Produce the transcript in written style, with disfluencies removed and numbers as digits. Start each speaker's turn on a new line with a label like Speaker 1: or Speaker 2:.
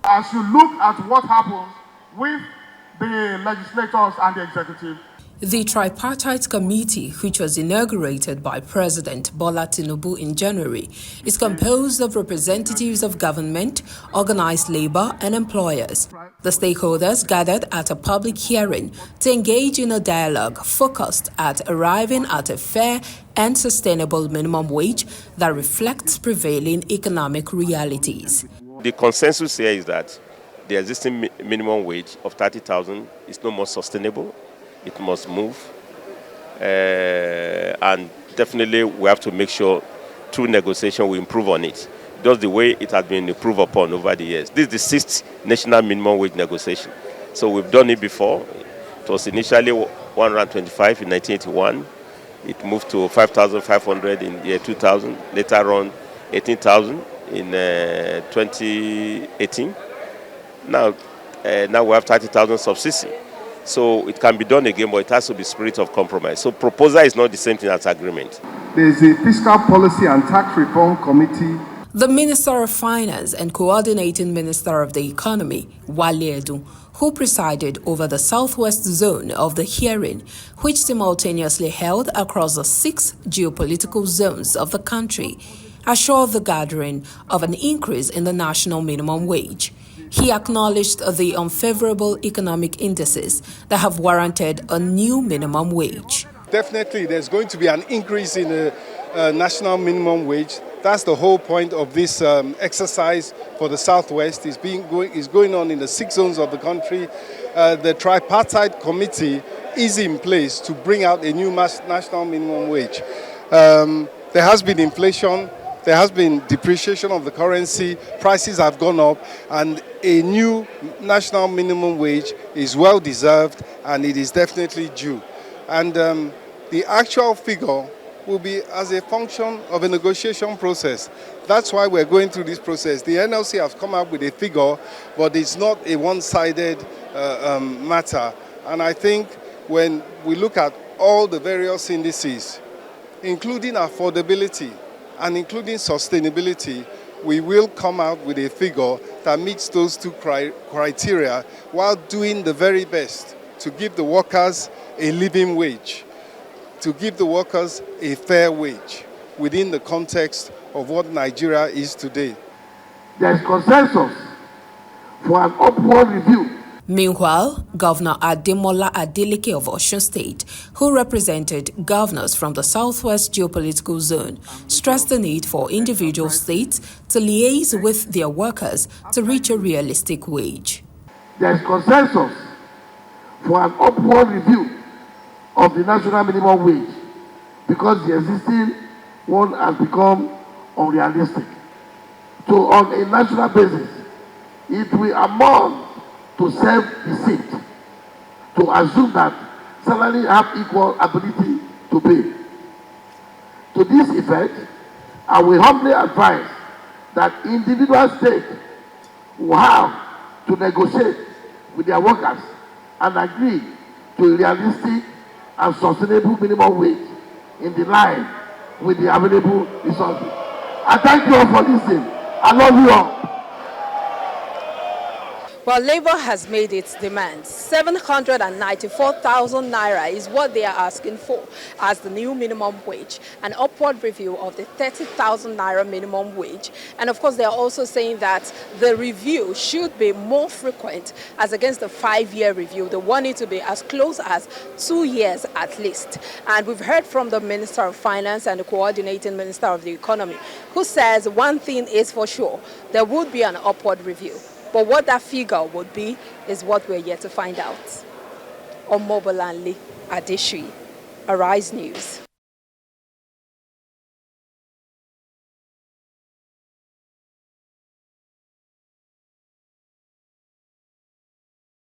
Speaker 1: as you look at what happens with the legislators and the executive.
Speaker 2: The tripartite committee, which was inaugurated by President Bola Tinubu in January, is composed of representatives of government, organized labor, and employers. The stakeholders gathered at a public hearing to engage in a dialogue focused at arriving at a fair and sustainable minimum wage that reflects prevailing economic realities.
Speaker 3: The consensus here is that the existing minimum wage of 30,000 is no more sustainable. It must move, and definitely we have to make sure through negotiation we improve on it, just the way it has been improved upon over the years. This is the 6th national minimum wage negotiation. So we've done it before. It was initially 125 in 1981. It moved to 5,500 in the year 2000. Later on, 18,000 in 2018. Now we have 30,000 subsisting. So it can be done again, but it has to be spirit of compromise. So proposal is not the same thing as agreement.
Speaker 1: There is a Fiscal Policy and Tax Reform Committee.
Speaker 2: The Minister of Finance and Coordinating Minister of the Economy, Wale Edun, who presided over the southwest zone of the hearing, which simultaneously held across the 6 geopolitical zones of the country, assured the gathering of an increase in the national minimum wage. He acknowledged the unfavorable economic indices that have warranted a new minimum wage.
Speaker 4: Definitely, there's going to be an increase in the national minimum wage. That's the whole point of this exercise for the Southwest. It's going on in the 6 zones of the country. The tripartite committee is in place to bring out a new national minimum wage. There has been inflation. There has been depreciation of the currency, prices have gone up, and a new national minimum wage is well deserved and it is definitely due. And the actual figure will be as a function of a negotiation process. That's why we're going through this process. The NLC has come up with a figure, but it's not a one-sided matter. And I think when we look at all the various indices, including affordability, and including sustainability, we will come out with a figure that meets those 2 criteria while doing the very best to give the workers a living wage, to give the workers a fair wage within the context of what Nigeria is today.
Speaker 1: There is consensus for an upward review.
Speaker 2: Meanwhile, Governor Ademola Adeleke of Osun State, who represented governors from the southwest geopolitical zone, stressed the need for individual states to liaise with their workers to reach a realistic wage.
Speaker 1: There is consensus for an upward review of the national minimum wage because the existing one has become unrealistic. So on a national basis, it will amount to self-deceit, to assume that salaries have equal ability to pay. To this effect, I will humbly advise that individual states will have to negotiate with their workers and agree to a realistic and sustainable minimum wage in the line with the available resources. I thank you all for listening. I love you all.
Speaker 5: Well, Labour has made its demands. 794,000 naira is what they are asking for as the new minimum wage, an upward review of the 30,000 naira minimum wage. And of course, they are also saying that the review should be more frequent as against the 5-year review. They want it to be as close as 2 years at least. And we've heard from the Minister of Finance and the Coordinating Minister of the Economy, who says one thing is for sure, there would be an upward review. But what that figure would be is what we're yet to find out. Omobolanle Adeshui, Arise News.